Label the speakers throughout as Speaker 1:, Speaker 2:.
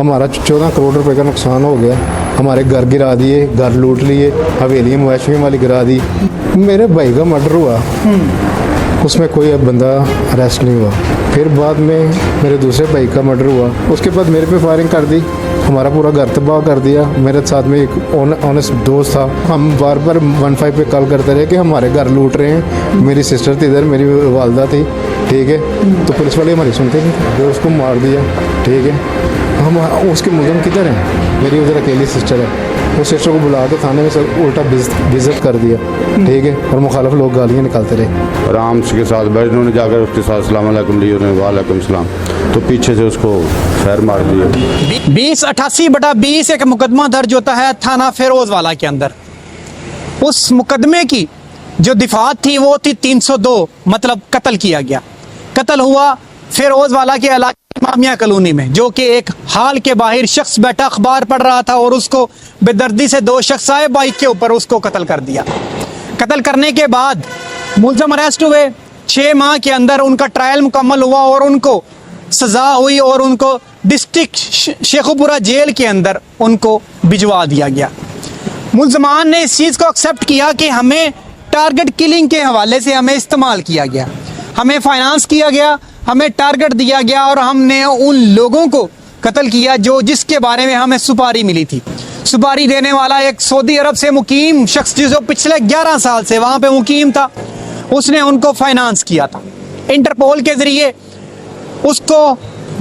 Speaker 1: हमारा 14 करोड़ रुपए का नुकसान हो गया। हमारे घर गिरा दिए, घर लूट लिए, हवेली मवेशियों वाली गिरा दी। मेरे भाई का मर्डर हुआ, उसमें कोई अब बंदा अरेस्ट नहीं हुआ। फिर बाद में मेरे दूसरे भाई का मर्डर हुआ, उसके बाद मेरे पे फायरिंग कर दी, हमारा पूरा घर तबाह कर दिया। मेरे साथ में एक ऑनेस्ट दोस्त था, हम बार बार 15 पे कॉल करते रहे कि हमारे घर लूट रहे हैं। मेरी सिस्टर थी इधर, मेरी वालदा थी, ठीक है, तो पुलिस वाले हमारी सुनते नहीं, जो उसको मार दिया, ठीक है। हम उसके मुलज़िम किधर हैं? मेरी उधर अकेली सिस्टर है, वो सिस्टर को बुला के थाने में सब उल्टा बेइज्जत कर दिया, ठीक है, और मुखालिफ लोग गालियाँ निकालते रहे।
Speaker 2: आराम के साथ बैठ, उन्होंने जाकर उसके साथ सलाम अलैकुम लिया, उन्होंने वालेकुम सलाम, तो पीछे से उसको फैर मार दिया।
Speaker 3: 2088/20 एक मुकदमा दर्ज होता है थाना फिरोजवाला के अंदर। उस मुकदमे की जो दिफात थी वो थी 302, मतलब कत्ल किया गया। कत्ल हुआ फिरोजवाला के इलाके इमामिया कॉलोनी में, जो कि एक हाल के बाहर शख्स बैठा अखबार पढ़ रहा था और उसको बेदर्दी से 2 शख्स आए बाइक के ऊपर, उसको कत्ल कर दिया। कत्ल करने के बाद मुलज़म अरेस्ट हुए, 6 माह के अंदर उनका ट्रायल मुकम्मल हुआ और उनको सज़ा हुई और उनको डिस्ट्रिक्ट शेखुपुरा जेल के अंदर उनको भिजवा दिया गया। मुलज़मान ने इस चीज़ को एक्सेप्ट किया कि हमें टारगेट किलिंग के हवाले से हमें इस्तेमाल किया गया, हमें फाइनेंस किया गया, हमें टारगेट दिया गया और हमने उन लोगों को कत्ल किया जिसके बारे में हमें सुपारी मिली थी। सुपारी देने वाला एक सऊदी अरब से मुकीम शख्स जो पिछले 11 साल से वहाँ पे मुकीम था, उसने उनको फाइनेंस किया था। इंटरपोल के ज़रिए उसको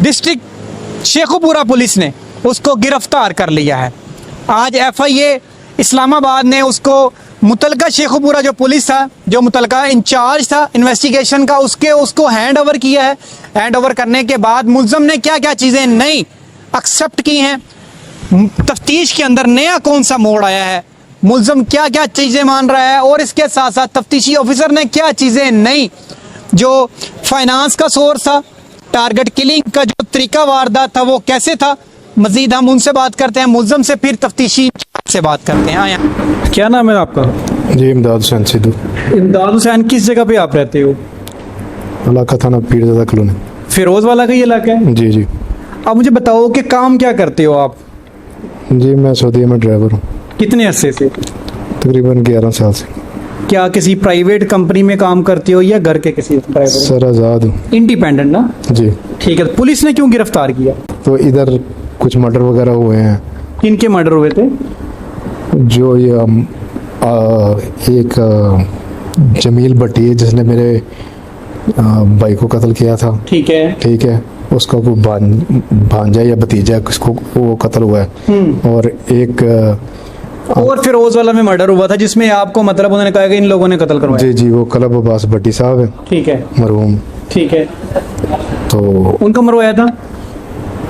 Speaker 3: डिस्ट्रिक्ट शेखुपुरा पुलिस ने उसको गिरफ्तार कर लिया है। आज FIA इस्लामाबाद ने उसको मुतलका शेखुपुरा जो पुलिस था, जो मुतलका इंचार्ज था इन्वेस्टिगेशन का, उसको हैंड ओवर किया है। हैंड ओवर करने के बाद मुलज़म ने क्या क्या चीज़ें नई एक्सेप्ट की हैं, तफ्तीश के अंदर नया कौन सा मोड़ आया है, मुलज़म क्या क्या चीज़ें मान रहा है, और इसके साथ साथ तफ्तीशी ऑफिसर ने क्या चीज़ें नई, जो फाइनेंस का सोर्स था, टारगेट किलिंग का जो तरीका वारदात था वो कैसे था। मजीद हम उनसे बात करते हैं, मुलज़म से, फिर तफ्तीशी से बात करते हैं। आया,
Speaker 4: क्या नाम है आपका?
Speaker 1: जी इमदाद हुसैन सिद्धू।
Speaker 4: इमदाद हुसैन, किस जगह पे आप रहते हो?
Speaker 1: इलाका थाना पीरज़ादा कॉलोनी।
Speaker 4: फिरोजवाला का ये इलाका है?
Speaker 1: जी जी।
Speaker 4: आप मुझे बताओ कि काम क्या करते हो आप?
Speaker 1: जी मैं सऊदी में ड्राइवर हूँ।
Speaker 4: कितने अरसे से?
Speaker 1: तकरीबन 11 साल से।
Speaker 4: क्या किसी प्राइवेट कंपनी में काम करते हो या घर के किसी प्राइवेट?
Speaker 1: सर आज़ाद हूँ।
Speaker 4: इंडिपेंडेंट ना?
Speaker 1: जी।
Speaker 4: ठीक है, पुलिस ने क्यों गिरफ्तार किया?
Speaker 1: तो इधर कुछ मर्डर वगैरह हुए हैं।
Speaker 4: किनके मर्डर हुए थे?
Speaker 1: जो ये एक जमील भट्टी है जिसने मेरे भाई को कत्ल किया था।
Speaker 4: ठीक है।
Speaker 1: ठीक है, उसका कोई भांजा या भतीजा किसको वो कत्ल हुआ है। और एक
Speaker 4: और फिरोजवाला में मर्डर हुआ था जिसमें आपको, मतलब उन्होंने कहा कि इन लोगों ने कत्ल करवाया।
Speaker 1: जी जी, वो कलब अब्बास भट्टी साहब है।
Speaker 4: ठीक है,
Speaker 1: मरहूम।
Speaker 4: ठीक है,
Speaker 1: तो
Speaker 4: उनका मरवाया था?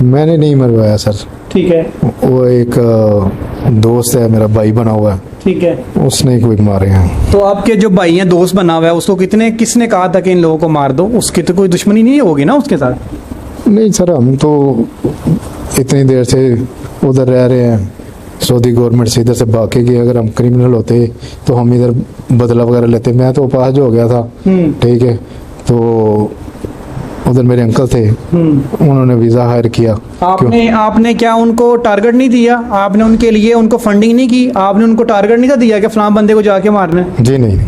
Speaker 1: मैंने नहीं मरवाया सर।
Speaker 4: ठीक है।
Speaker 1: वो एक दोस्त है, मेरा भाई बना हुआ है,
Speaker 4: ठीक है,
Speaker 1: उसने कोई मारे हैं।
Speaker 4: तो आपके जो भाई हैं, दोस्त बना हुआ है, उसको किसने कहा था कि इन लोगों को मार दो? उसकी तो कोई दुश्मनी नहीं होगी ना उसके साथ?
Speaker 1: नहीं सर, हम तो इतनी देर से उधर रह रहे हैं, सऊदी गवर्नमेंट से इधर से भाग के गए। अगर हम क्रिमिनल होते तो हम इधर बदला वगैरह लेते। मैं तो पास हो गया था, ठीक है, तो उधर मेरे अंकल थे, उन्होंने वीज़ा हायर किया।
Speaker 4: आपने क्या उनको टारगेट नहीं दिया? आपने उनके लिए उनको फंडिंग नहीं की? आपने उनको टारगेट नहीं था दिया कि फलां बंदे को जाके मारना है?
Speaker 1: जी नहीं।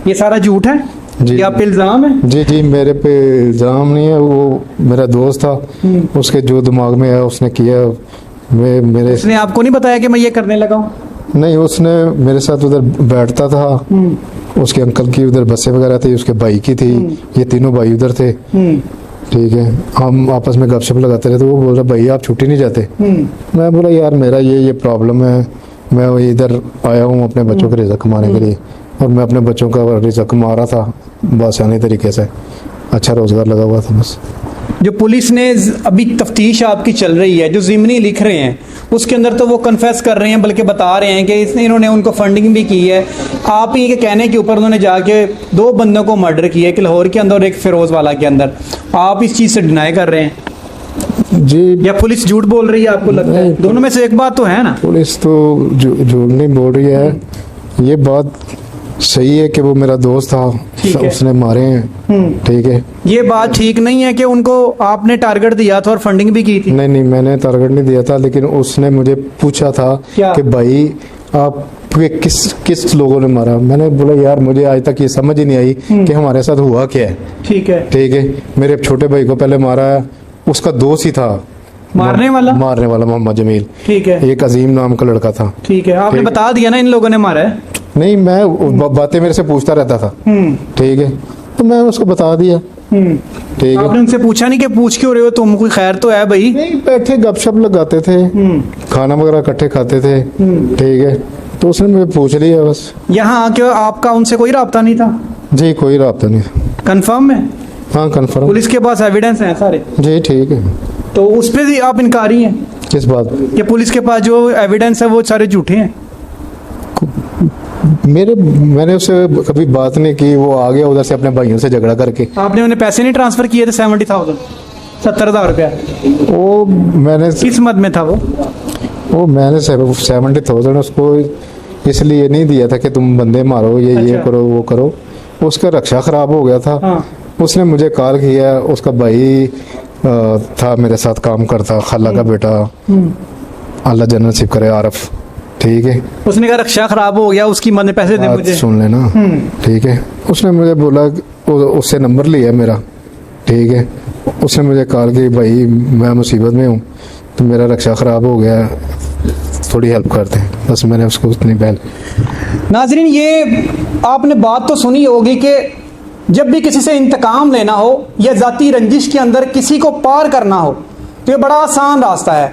Speaker 4: ये सारा झूठ है?
Speaker 1: जी,
Speaker 4: ये आप पे इल्जाम है?
Speaker 1: जी जी, मेरे पे इल्जाम नहीं है, वो मेरा दोस्त था, उसके जो दिमाग में है उसने किया।
Speaker 4: उसने आपको नहीं बताया कि मैं ये करने लगा हूँ?
Speaker 1: नहीं, उसने मेरे साथ उधर बैठता था, उसके अंकल की उधर बसें वगैरह थी, उसके भाई की थी, ये तीनों भाई उधर थे, ठीक है। हम आपस में गपशप लगाते रहे, तो वो बोल रहा भाई आप छुट्टी नहीं जाते। मैं बोला यार मेरा ये प्रॉब्लम है, मैं इधर आया हूँ अपने बच्चों का रिज़्क़ कमाने के लिए, और मैं अपने बच्चों का रिज़्क़ कमा रहा था बासानी तरीके से, अच्छा रोज़गार लगा हुआ था बस।
Speaker 4: जो पुलिस ने अभी तफ्तीश आपकी चल रही है, जो ज़िमनी लिख रहे हैं उसके अंदर तो वो कन्फेस कर रहे हैं, बल्कि बता रहे हैं कि इन्होंने उनको फंडिंग भी की है। आप ही के कहने के ऊपर उन्होंने जाके 2 बंदों को मर्डर किया, एक लाहौर के अंदर और एक फिरोजवाला के अंदर। आप इस चीज़ से डिनाई कर रहे हैं
Speaker 1: जी?
Speaker 4: या पुलिस झूठ बोल रही है आपको लगता है? दोनों में से एक बात तो है ना?
Speaker 1: पुलिस तो झूठ नहीं बोल रही है। ये बात सही है कि वो मेरा दोस्त था,
Speaker 4: ठीक है।
Speaker 1: उसने मारे हैं, ठीक है।
Speaker 4: ये बात ठीक नहीं है कि उनको आपने टारगेट दिया था और फंडिंग भी की थी।
Speaker 1: नहीं नहीं, मैंने टारगेट नहीं दिया था, लेकिन उसने मुझे पूछा था
Speaker 4: क्या?
Speaker 1: कि भाई आप किस किस लोगों ने मारा। मैंने बोला यार मुझे आज तक ये समझ ही नहीं आई कि हमारे साथ हुआ क्या है,
Speaker 4: ठीक है।
Speaker 1: ठीक है। मेरे छोटे भाई को पहले मारा है, उसका दोस्त ही था
Speaker 4: मारने वाला
Speaker 1: मोहम्मद जमील,
Speaker 4: ठीक है,
Speaker 1: एक अजीम नाम का लड़का था।
Speaker 4: ठीक है। आपने
Speaker 1: ठीक।
Speaker 4: बता दिया ना इन लोगों ने मारा है।
Speaker 1: नहीं, मैं बातें मेरे से पूछता रहता था, ठीक है, तो मैं उसको बता दिया, ठीक है।
Speaker 4: आपने उनसे पूछा नहीं कि पूछ क्यों रहे हो तुम, कोई खैर तो है भाई?
Speaker 1: नहीं, बैठे गपशप लगाते थे, खाना वगैरह इकट्ठे खाते थे, ठीक है, तो उसने मुझे पूछ लिया बस।
Speaker 4: यहाँ आके आपका उनसे कोई राब्ता नहीं था?
Speaker 1: जी कोई राब्ता नहीं।
Speaker 4: कंफर्म है?
Speaker 1: हाँ कंफर्म।
Speaker 4: पुलिस के पास एविडेंस है सारे?
Speaker 1: जी ठीक है।
Speaker 4: तो उस पर भी आप इनकारी हैं
Speaker 1: किस बात?
Speaker 4: कि पुलिस के पास जो एविडेंस है वो सारे झूठे हैं?
Speaker 1: मैंने उससे कभी बात नहीं की, वो आ गया उधर से अपने भाइयों से झगड़ा करके।
Speaker 4: आपने उन्हें पैसे नहीं ट्रांसफर किए थे 70,000 70,000 रुपया?
Speaker 1: वो मैंने
Speaker 4: किस मद में था वो?
Speaker 1: 70,000 उसको इसलिए नहीं दिया था कि तुम बंदे मारो, ये
Speaker 4: अच्छा।
Speaker 1: करो वो करो। उसका रक्षा खराब हो गया था।
Speaker 4: हाँ।
Speaker 1: उसने मुझे कॉल किया, उसका भाई था मेरे साथ काम करता, खाला का बेटा, अल्लाह जन्नत नसीब करे, आरफ, ठीक है।
Speaker 4: उसने कहा रक्षा खराब हो गया, उसकी मद में पैसे दे
Speaker 1: बात
Speaker 4: मुझे।
Speaker 1: सुन लेना, ठीक है। उसने मुझे बोला, उससे नंबर लिया मेरा, ठीक है। उसने मुझे कॉल की, भाई मैं मुसीबत में हूँ, तो मेरा रक्षा खराब हो गया, थोड़ी हेल्प करते हैं। बस मैंने उसको उतनी पहले।
Speaker 3: नाजरीन, ये आपने बात तो सुनी होगी कि जब भी किसी से इंतकाम लेना हो या ज़ाती रंजिश के अंदर किसी को पार करना हो तो ये बड़ा आसान रास्ता है।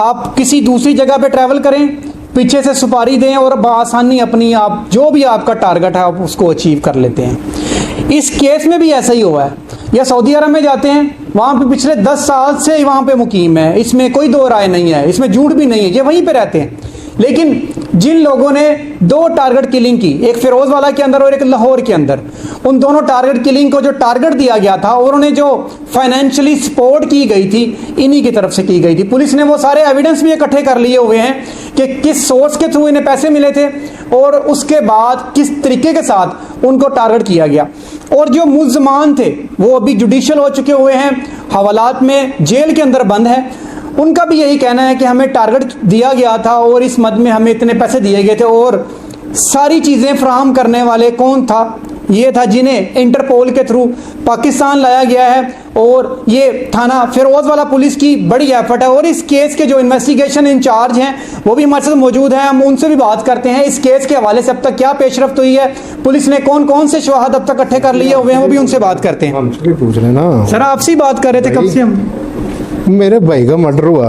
Speaker 3: आप किसी दूसरी जगह पे ट्रैवल करें, पीछे से सुपारी दें और बआसानी अपनी आप जो भी आपका टारगेट है आप उसको अचीव कर लेते हैं। इस केस में भी ऐसा ही हुआ है। या सऊदी अरब में जाते हैं, वहाँ पे पिछले 10 साल से वहाँ पे मुकीम है, इसमें कोई दो राय नहीं है, इसमें झूठ भी नहीं है, ये वहीं पे रहते हैं। लेकिन जिन लोगों ने 2 टारगेट किलिंग की, एक फिरोज वाला के अंदर और एक लाहौर के अंदर, उन दोनों टारगेट किलिंग को जो टारगेट दिया गया था और उन्हें जो फाइनेंशियली सपोर्ट की गई थी, इन्हीं की तरफ से की गई थी। पुलिस ने वो सारे एविडेंस भी इकट्ठे कर लिए हुए हैं कि किस सोर्स के थ्रू इन्हें पैसे मिले थे और उसके बाद किस तरीके के साथ उनको टारगेट किया गया। और जो मुल्ज़मान थे वो अभी जुडिशियल हो चुके हुए हैं, हवालात में जेल के अंदर बंद है। उनका भी यही कहना है कि हमें टारगेट दिया गया था और इस मद में हमें इतने पैसे दिए गए थे, और सारी चीज़ें फराहम करने वाले कौन था? ये था जिन्हें इंटरपोल के थ्रू पाकिस्तान लाया गया है। और ये थाना फिरोज वाला पुलिस की बड़ी एफर्ट है। और इस केस के जो इन्वेस्टिगेशन इंचार्ज हैं वो भी हमारे साथ मौजूद हैं, हम उनसे भी बात करते हैं इस केस के हवाले से अब तक क्या पेशरफ्त हुई है, पुलिस ने कौन कौन से शवाहद अब तक इकट्ठे कर लिए हुए हैं, वो भी उनसे बात करते हैं।
Speaker 1: हमसे भी पूछ लेना।
Speaker 4: सर आपसे ही बात कर रहे थे कब से हम।
Speaker 1: मेरे भाई का मर्डर हुआ,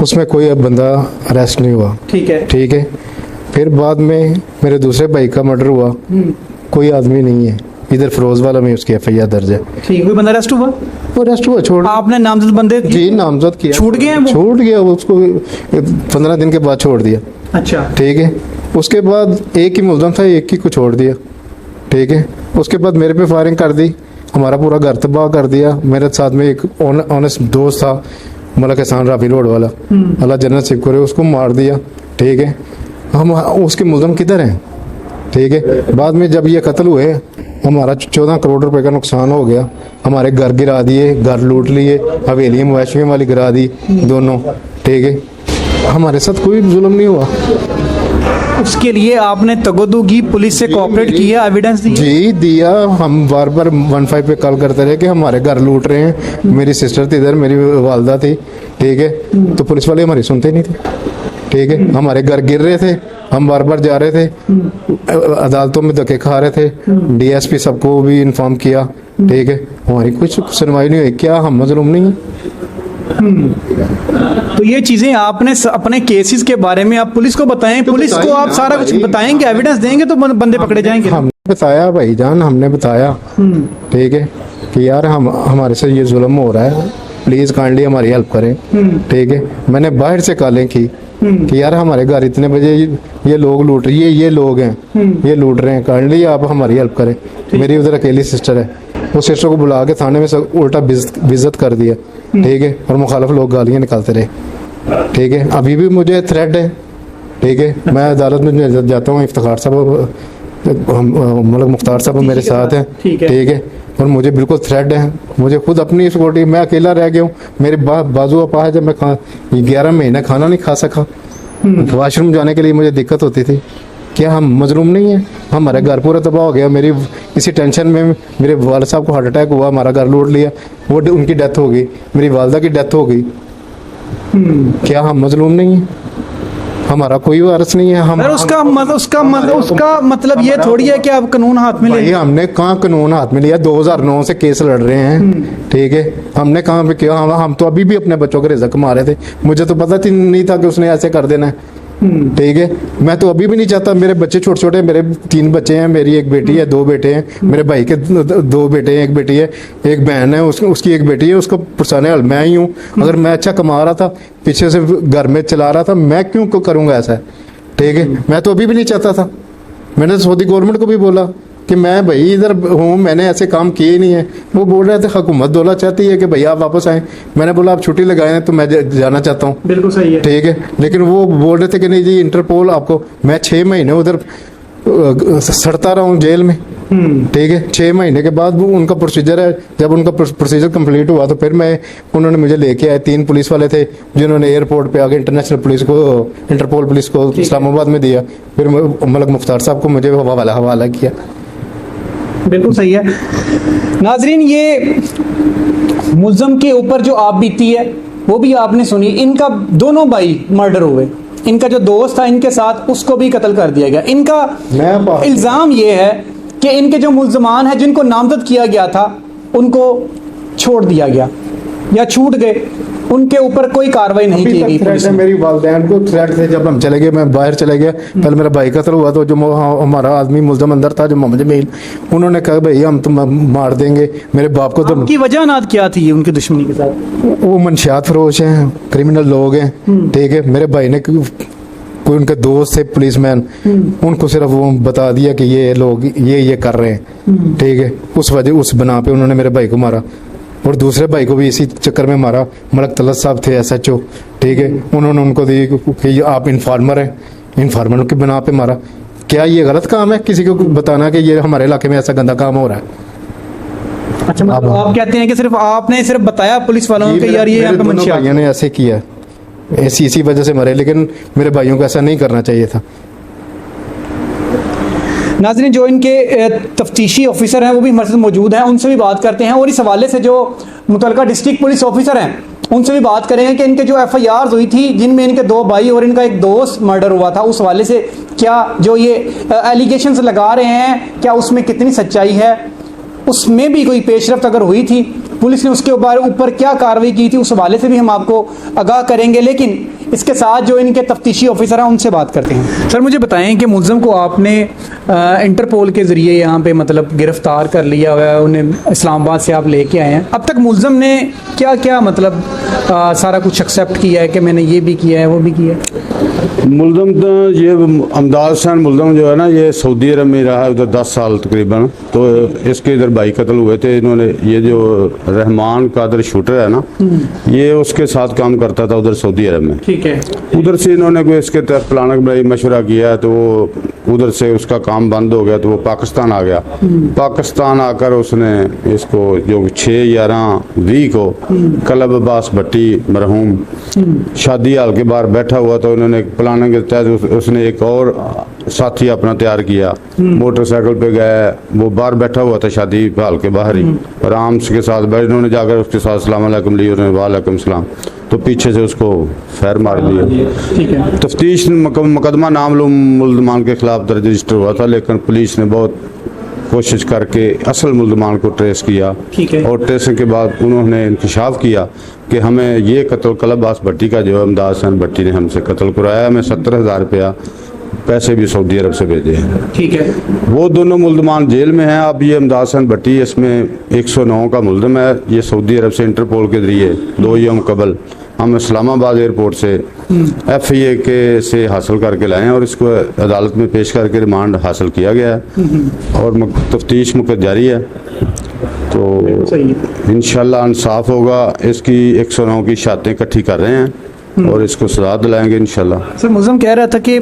Speaker 1: उसमें कोई अब बंदा अरेस्ट नहीं हुआ,
Speaker 4: ठीक है,
Speaker 1: ठीक है। फिर बाद में मेरे दूसरे भाई का मर्डर हुआ, कोई आदमी नहीं है, इधर फिरोज वाला में उसकी FIR दर्ज है।
Speaker 4: ठीक। कोई बंदा अरेस्ट हुआ?
Speaker 1: वो अरेस्ट हुआ, छोड़
Speaker 4: आपने नामजद बंदे
Speaker 1: जी नामजद किया,
Speaker 4: छूट गए हैं वो?
Speaker 1: छूट गया वो, उसको 15 दिन के बाद छोड़ दिया,
Speaker 4: अच्छा,
Speaker 1: ठीक है। उसके बाद एक ही मुल्ज़म था, एक ही को छोड़ दिया, ठीक है। उसके बाद मेरे पे फायरिंग कर दी, हमारा पूरा घर तबाह कर दिया। मेरे साथ में एक ऑनेस्ट दोस्त था, मलक एहसान राफी रोड वाला, अल्लाह जन्नत नसीब करे, उसको मार दिया, ठीक है। हम उसके मुल्ज़म किधर हैं, ठीक है। बाद में जब ये कत्ल हुए, हमारा 14 करोड़ रुपए का नुकसान हो गया, हमारे घर गिरा दिए, घर लूट लिए, हवेली मवेशियों वाली गिरा दी दोनों, ठीक है। हमारे साथ कोई जुल्म नहीं हुआ।
Speaker 4: उसके लिए आपने तगोदुगी पुलिस से कोऑपरेट किया, एविडेंस दिया?
Speaker 1: जी दिया। हम बार बार 15 पे कॉल करते रहे कि हमारे घर लूट रहे हैं, मेरी सिस्टर थी इधर, मेरी वालदा थी, ठीक है। तो पुलिस वाले हमारी सुनते नहीं थे, ठीक है। हमारे घर गिर रहे थे, हम बार बार जा रहे थे, अदालतों में धक्के खा रहे थे, DSP सबको भी इन्फॉर्म किया, ठीक है। हमारी कुछ सुनवाई नहीं हुई। क्या हम मजलूम नहीं है?
Speaker 4: तो ये चीजें आपने अपने केसेस के बारे में आप पुलिस को बताएं, पुलिस को आप सारा कुछ बताएंगे, एविडेंस देंगे तो बंदे पकड़े जाएंगे।
Speaker 1: हमने बताया भाईजान, हमने बताया, ठीक है, कि यार हमारे से ये जुल्म हो रहा है, प्लीज काइंडली हमारी हेल्प करें, ठीक है। मैंने बाहर से कॉलें की कि यार हमारे घर इतने बजे ये लोग लूट रहे, ये लोग हैं, ये लूट रहे हैं, काइंडली आप हमारी हेल्प करें। मेरी उधर अकेली सिस्टर है, वो सिस्टर को बुला के थाने में सब उल्टा बेइज्जत कर दिया, ठीक है। और मुखालिफ लोग गालियां निकालते रहे, ठीक है। अभी भी मुझे थ्रेट है, ठीक है। मैं अदालत में जाता हूँ, इफ्तिखार साहब मलक मुख्तार साहब मेरे साथ हैं,
Speaker 4: ठीक है।
Speaker 1: ठीक है, और मुझे बिल्कुल थ्रेड है, मुझे खुद अपनी सिक्योरिटी, मैं अकेला रह गया हूँ, मेरे बाजू अपा है, जब मैं 11 महीने खाना नहीं खा सका, वॉशरूम जाने के लिए मुझे दिक्कत होती थी। क्या हम मजलूम नहीं है? हमारा घर पूरा तबाह हो गया, मेरी इसी टेंशन में मेरे वाल साहब को हार्ट अटैक हुआ, हमारा घर लूट लिया, वो उनकी डेथ हो गई, मेरी वालदा की डेथ हो गई। क्या हम मजलूम नहीं है? हमारा कोई वारस नहीं है। हम
Speaker 4: सर उसका मतलब ये थोड़ी है कि आप कानून हाथ में ले
Speaker 1: भाई हमने कहाँ कानून हाथ में लिया? 2009 से केस लड़ रहे हैं, ठीक है, हमने कहाँ पे किया? हम तो अभी भी अपने बच्चों के रिज़्क कमा रहे थे, मुझे तो पता नहीं था कि उसने ऐसे कर देना है, ठीक है। मैं तो अभी भी नहीं चाहता, मेरे बच्चे छोटे छोटे, मेरे 3 बच्चे हैं, मेरी एक बेटी है, 2 बेटे हैं, मेरे भाई के 2 बेटे हैं, एक बेटी है, एक बहन है, उसकी एक बेटी है, उसको पुरसाने वाला मैं ही हूँ। अगर मैं अच्छा कमा रहा था, पीछे से घर में चला रहा था, मैं क्यों करूँगा ऐसा? ठीक है, मैं तो अभी भी नहीं चाहता था। मैंने सऊदी गवर्नमेंट को भी बोला कि मैं भाई इधर हूँ, मैंने ऐसे काम किए ही नहीं है। वो बोल रहे थे हुकूमत दौला चाहती है कि भैया आप वापस आएँ। मैंने बोला आप छुट्टी लगाए हैं तो मैं जाना चाहता हूँ।
Speaker 4: बिल्कुल सही है,
Speaker 1: ठीक है, लेकिन वो बोल रहे थे कि नहीं जी इंटरपोल आपको। मैं 6 महीने उधर सड़ता रहा हूँ जेल में, ठीक है। 6 महीने के बाद वो उनका प्रोसीजर है, जब उनका प्रोसीजर कंप्लीट हुआ तो फिर उन्होंने मुझे लेके आए। 3 पुलिस वाले थे जिन्होंने एयरपोर्ट पे आगे इंटरनेशनल पुलिस को, इंटरपोल पुलिस को इस्लामाबाद में दिया, फिर मलक मुख्तार साहब को मुझे हवाला किया।
Speaker 4: बिल्कुल सही है। नाजरीन, ये मुल्ज़म के ऊपर जो आप बीती है वो भी आपने सुनी। इनका दोनों भाई मर्डर हुए, इनका जो दोस्त था इनके साथ उसको भी कत्ल कर दिया गया। इनका इल्ज़ाम ये है कि इनके जो मुल्ज़मान हैं जिनको नामजद किया गया था उनको छोड़ दिया गया या छूट गए, उनके ऊपर कोई कार्रवाई नहीं की गई पुलिस ने।
Speaker 1: मेरी वालदैन को थ्रेट थे जब हम चले गए, मैं बाहर चले गया, पहले मेरा भाई कत्ल हुआ तो जो हमारा आदमी मुल्ज़म अंदर था, जो मोहम्मद जमील, उन्होंने कहा भाई हम तुम मार देंगे। मेरे बाप को तो
Speaker 4: की वजह नात क्या थी उनकी दुश्मनी के साथ?
Speaker 1: वो मनशियात फरोश हैं, क्रिमिनल लोग हैं, ठीक है। मेरे भाई ने कोई उनके दोस्त थे पुलिसमैन, उनको सिर्फ वो बता दिया कि ये लोग ये कर रहे हैं, ठीक है। उस बना पे उन्होंने मेरे भाई को मारा, और दूसरे भाई को भी इसी चक्कर में मारा। मलक तलत साहब थे SHO, ठीक है, उन्होंने उनको दी कि आप इन्फॉर्मर हैं, इन्फॉर्मर की बना पे मारा। क्या ये गलत काम है किसी को बताना कि ये हमारे इलाके में ऐसा गंदा काम हो रहा है?
Speaker 4: अच्छा, मतलब आप कहते हैं कि सिर्फ आपने सिर्फ बताया पुलिस वालों को कि यार ये यहाँ पे मनशियात
Speaker 1: भाइयों ने ऐसे किया, इसी वजह से मरे, लेकिन मेरे भाइयों को ऐसा नहीं करना चाहिए था।
Speaker 4: नाज़रीन, जो इनके तफ्तीशी ऑफिसर हैं वो भी हमारे साथ मौजूद हैं, उनसे भी बात करते हैं, और इस हवाले से जो मुतलका डिस्ट्रिक्ट पुलिस ऑफिसर हैं उनसे भी बात करेंगे कि इनके जो FIR हुई थी जिनमें इनके 2 भाई और इनका एक दोस्त मर्डर हुआ था, उस हवाले से क्या जो ये एलिगेशंस लगा रहे हैं क्या उसमें कितनी सच्चाई है, उसमें भी कोई पेशरफ्त अगर हुई थी, पुलिस ने उसके ऊपर क्या कार्रवाई की थी, उस हवाले से भी हम आपको आगाह करेंगे। लेकिन इसके साथ जो इनके तफ्तीशी ऑफिसर हैं उनसे बात करते हैं। सर, मुझे बताएं कि मुल्ज़म को आपने इंटरपोल के ज़रिए यहाँ पे मतलब गिरफ्तार कर लिया हुआ है, उन्हें इस्लामाबाद से आप लेके आए हैं। अब तक मुल्ज़म ने क्या क्या मतलब सारा कुछ एक्सेप्ट किया है कि मैंने ये भी किया है वो भी किया है?
Speaker 2: मुल्ज़म तो ये अमदाद हुसैन मुल्ज़म जो है ना, ये सऊदी अरब में रहा है उधर 10 साल तकरीबन। तो इसके इधर भाई कत्ल हुए थे। इन्होंने ये जो रहमान कादर शूटर है ना, ये उसके साथ काम करता था उधर सऊदी अरब में,
Speaker 4: ठीक है।
Speaker 2: उधर से इन्होंने कोई इसके तहत प्लानिंग बनाई, मशवरा किया, तो वो उधर से उसका काम बंद हो गया, तो वो पाकिस्तान आ गया। पाकिस्तान आकर उसने इसको जो 6/11/20 को कलब अब्बास भट्टी मरहूम शादी हाल के बाहर बैठा हुआ, तो उन्होंने प्लानिंग के तहत उसने एक और साथी अपना तैयार किया, मोटरसाइकिल पे गए, वो बाहर बैठा हुआ था शादी हाल के बाहर ही, आराम के साथ बैठ, इन्होंने जाकर उसके साथ अस्सलाम वालेकुम ली, उन्होंने वालेकुम सलाम, तो पीछे से उसको फैर मार दिया।
Speaker 4: ठीक है।
Speaker 2: तफ्तीश मुकदमा नामालूम मुल्ज़मान के खिलाफ दर्ज रजिस्टर हुआ था, लेकिन पुलिस ने बहुत कोशिश करके असल मुल्ज़मान को ट्रेस किया।
Speaker 4: ठीक है।
Speaker 2: और ट्रेसिंग के बाद उन्होंने इंकशाफ किया कि हमें ये कत्ल कलब अब्बास भट्टी का जो अमदाद हुसैन भट्टी ने हमसे कत्ल कराया, हमें 70,000 रुपया पैसे भी सऊदी अरब से भेजे हैं।
Speaker 4: ठीक है।
Speaker 2: वो दोनों मुल्ज़मान जेल में हैं। अब ये अमदाद हुसैन भट्टी इसमें 109 का मुल्ज़म है। ये सऊदी अरब से इंटरपोल के जरिए 2 यौम कबल हम इस्लामाबाद एयरपोर्ट से FIA के से हासिल करके लाए हैं और इसको अदालत में पेश करके रिमांड हासिल किया गया है और तफ्तीश मुकद जारी है। तो इंशाल्लाह इंसाफ होगा। इसकी 109 की शहादतें इकट्ठी कर रहे हैं और इसको सजा दिलाएंगे इंशाल्लाह।
Speaker 4: सर मुज़म कह रहा था कि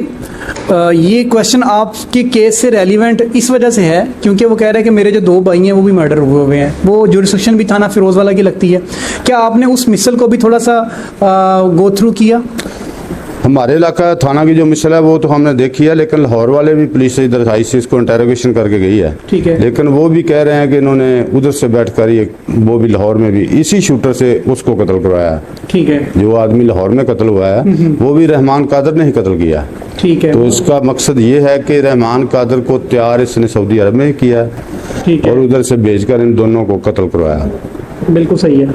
Speaker 4: ये क्वेश्चन आपके केस से रेलिवेंट इस वजह से है क्योंकि वो कह रहे हैं कि मेरे जो 2 भाई हैं वो भी मर्डर हुए हुए हैं, वो जुरिस्डिक्शन भी थाना फिरोजवाला की लगती है। क्या आपने उस मिसल को भी थोड़ा सा गो थ्रू किया?
Speaker 2: हमारे इलाका थाना की जो मिसल है वो तो हमने देखी है, लेकिन लाहौर वाले भी पुलिस इधर आई से इसको इंटेरोगेशन करके गई है।
Speaker 4: ठीक है।
Speaker 2: लेकिन वो भी कह रहे हैं कि इन्होंने उधर से बैठ कर ये वो भी लाहौर में भी इसी शूटर से उसको कत्ल करवाया है।
Speaker 4: ठीक है।
Speaker 2: जो आदमी लाहौर में कत्ल हुआ है वो भी रहमान कादर ने ही कत्ल किया है।
Speaker 4: ठीक है।
Speaker 2: तो इसका मकसद ये है कि रहमान कादर को तैयार इसने सऊदी अरब में किया है
Speaker 4: ठीक है।
Speaker 2: और उधर से भेजकर इन दोनों को कत्ल करवाया।
Speaker 4: बिल्कुल सही है।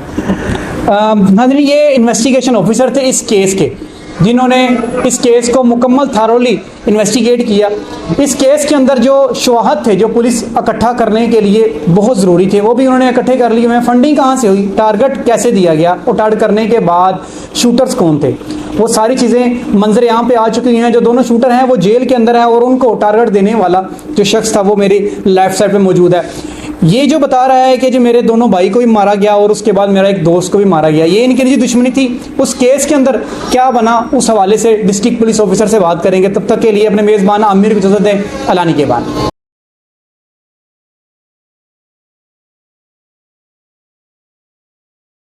Speaker 4: नाज़रीन, ये इन्वेस्टिगेशन ऑफिसर थे इस केस के, जिन्होंने इस केस को मुकम्मल थारोली इन्वेस्टिगेट किया। इस केस के अंदर जो शवाहद थे जो पुलिस इकट्ठा करने के लिए बहुत ज़रूरी थे वो भी उन्होंने इकट्ठे कर लिए। मैं फंडिंग कहाँ से हुई, टारगेट कैसे दिया गया और टारगेट करने के बाद शूटर्स कौन थे, वो सारी चीज़ें मंजर यहाँ पे आ चुकी हैं। जो दोनों शूटर हैं वो जेल के अंदर है और उनको टारगेट देने वाला जो शख्स था वो मेरी लेफ्ट साइड पे मौजूद है। ये जो बता रहा है कि जो मेरे दोनों भाई को भी मारा गया और उसके बाद मेरा एक दोस्त को भी मारा गया, ये इनकी निजी दुश्मनी थी। उस केस के अंदर क्या बना उस हवाले से डिस्ट्रिक्ट पुलिस ऑफिसर से बात करेंगे। तब तक के लिए अपने मेज़बान आमिर को इजाज़त दें। अलानी के बाद।